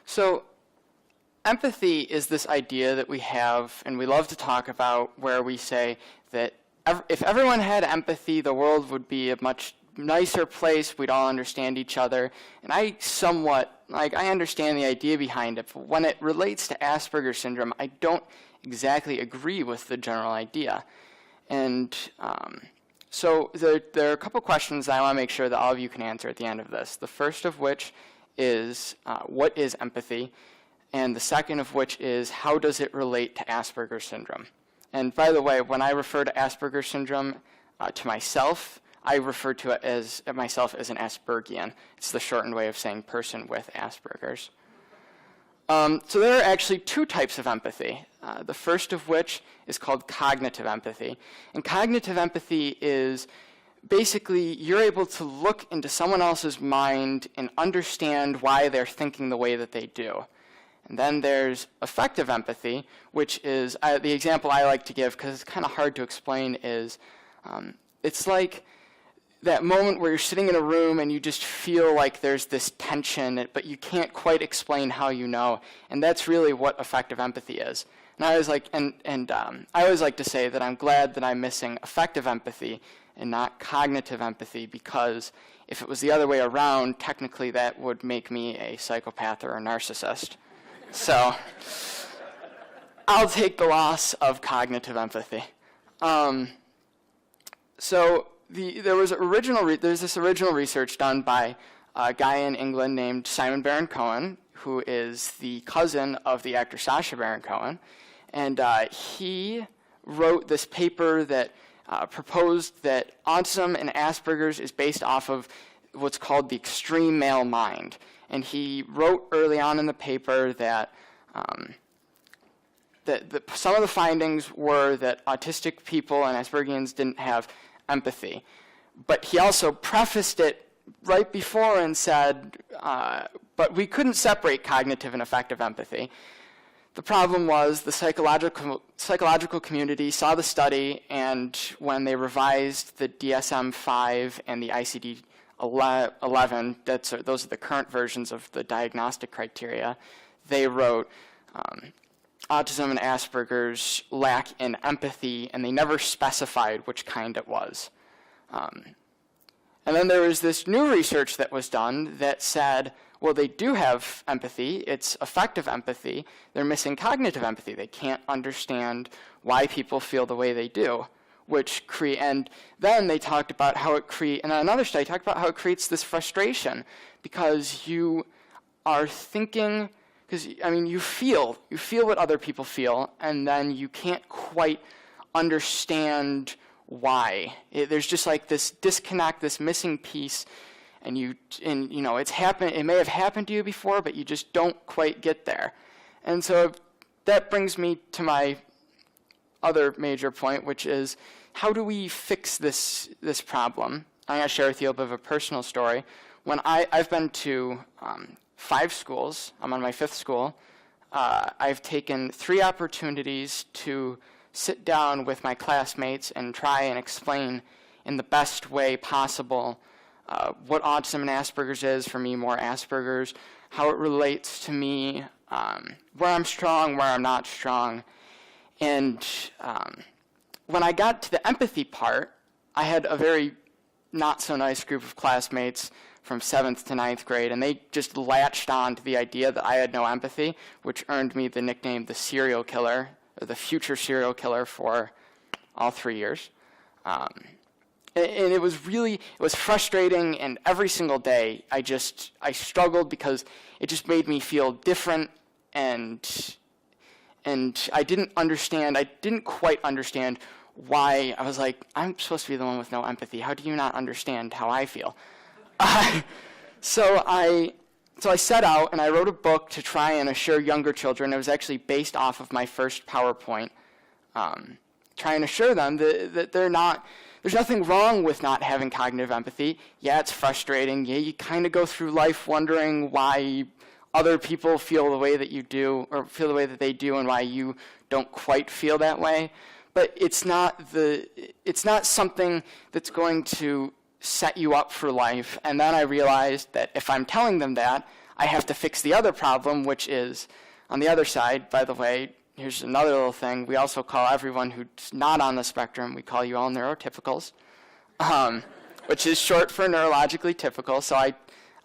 So empathy is this idea that we have, and we love to talk about, where we say that if everyone had empathy, the world would be a much nicer place, we'd all understand each other. And I understand the idea behind it, but when it relates to Asperger syndrome, I don't exactly agree with the general idea. And so there are a couple questions that I want to make sure that all of you can answer at the end of this. The first of which is, what is empathy? And the second of which is, how does it relate to Asperger syndrome? And by the way, when I refer to Asperger syndrome to myself, I refer to it as myself as an Aspergian. It's the shortened way of saying person with Asperger's. So there are actually two types of empathy. The first of which is called cognitive empathy. And cognitive empathy is basically you're able to look into someone else's mind and understand why they're thinking the way that they do. And then there's affective empathy, which is, the example I like to give, because it's kind of hard to explain, is it's like that moment where you're sitting in a room and you just feel like there's this tension, but you can't quite explain how you know. And that's really what affective empathy is. And I always like, I always like to say that I'm glad that I'm missing affective empathy and not cognitive empathy, because if it was the other way around, technically that would make me a psychopath or a narcissist. So I'll take the loss of cognitive empathy. There's this original research done by a guy in England named Simon Baron-Cohen, who is the cousin of the actor Sacha Baron Cohen. And he wrote this paper that proposed that autism and Asperger's is based off of what's called the extreme male mind. And he wrote early on in the paper that some of the findings were that autistic people and Aspergians didn't have empathy. But he also prefaced it right before and said, but we couldn't separate cognitive and affective empathy. The problem was the psychological community saw the study, and when they revised the DSM-5 and the ICD-11, those are the current versions of the diagnostic criteria, they wrote, autism and Asperger's lack in empathy, and they never specified which kind it was. And then there was this new research that was done that said, well, they do have empathy. It's affective empathy. They're missing cognitive empathy. They can't understand why people feel the way they do, and then they talked about how in another study, talked about how it creates this frustration, because you are thinking, you feel what other people feel, and then you can't quite understand why. There's just like this disconnect, this missing piece, and it may have happened to you before, but you just don't quite get there. And so that brings me to my other major point, which is, how do we fix this problem? I'm going to share with you a bit of a personal story. When I've been to 5 schools. I'm on my 5th school. I've taken 3 opportunities to sit down with my classmates and try and explain in the best way possible what autism and Asperger's is, for me more Asperger's, how it relates to me, where I'm strong, where I'm not strong. And when I got to the empathy part, I had a very not so nice group of classmates from 7th to 9th grade, and they just latched on to the idea that I had no empathy, which earned me the nickname the serial killer, or the future serial killer, for all 3 years. And it was frustrating, and every single day I struggled because it just made me feel different, and I didn't quite understand why. I was like, I'm supposed to be the one with no empathy. How do you not understand how I feel? So I set out and I wrote a book to try and assure younger children. It was actually based off of my first PowerPoint, try and assure them that there's nothing wrong with not having cognitive empathy. Yeah, it's frustrating. Yeah, you kind of go through life wondering why other people feel the way that you do, or feel the way that they do, and why you don't quite feel that way. But it's not something that's going to set you up for life. And then I realized that if I'm telling them that, I have to fix the other problem, which is on the other side. By the way, here's another little thing. We also call everyone who's not on the spectrum, we call you all neurotypicals, which is short for neurologically typical. So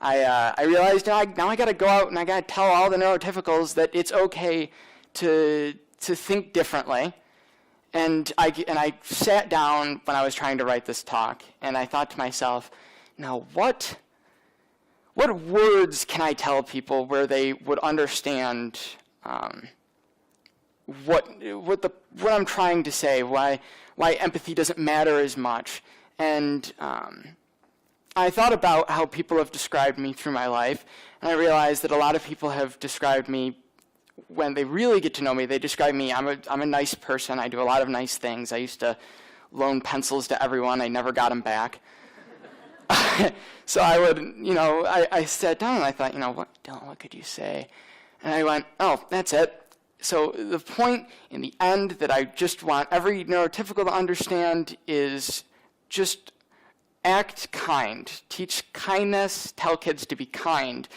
I realized now I got to go out and I got to tell all the neurotypicals that it's okay to think differently. And I sat down when I was trying to write this talk, and I thought to myself, now what words can I tell people where they would understand what I'm trying to say, why empathy doesn't matter as much. And I thought about how people have described me through my life, and I realized that a lot of people have described me, when they really get to know me, they describe me, I'm a nice person, I do a lot of nice things. I used to loan pencils to everyone, I never got them back. So I would, I sat down and I thought, Dylan, what could you say? And I went, oh, that's it. So the point in the end that I just want every neurotypical to understand is just act kind. Teach kindness, tell kids to be kind.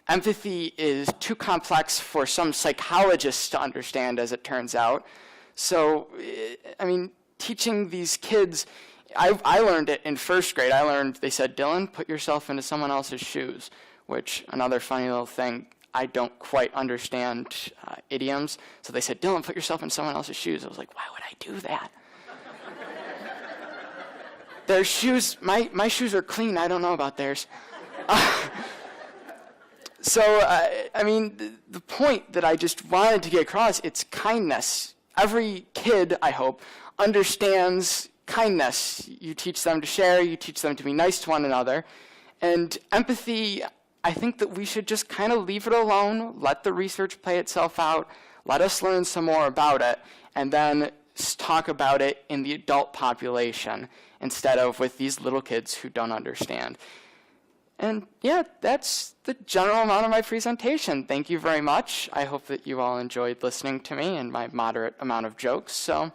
Empathy is too complex for some psychologists to understand, as it turns out. So, teaching these kids, I learned it in first grade. They said, Dylan, put yourself into someone else's shoes, which, another funny little thing, I don't quite understand idioms. So they said, Dylan, put yourself in someone else's shoes. I was like, why would I do that? Their shoes, my shoes are clean. I don't know about theirs. So, the point that I just wanted to get across, it's kindness. Every kid, I hope, understands kindness. You teach them to share, you teach them to be nice to one another. And empathy, I think that we should just kind of leave it alone, let the research play itself out, let us learn some more about it, and then talk about it in the adult population instead of with these little kids who don't understand. And yeah, that's the general amount of my presentation. Thank you very much. I hope that you all enjoyed listening to me and my moderate amount of jokes. So.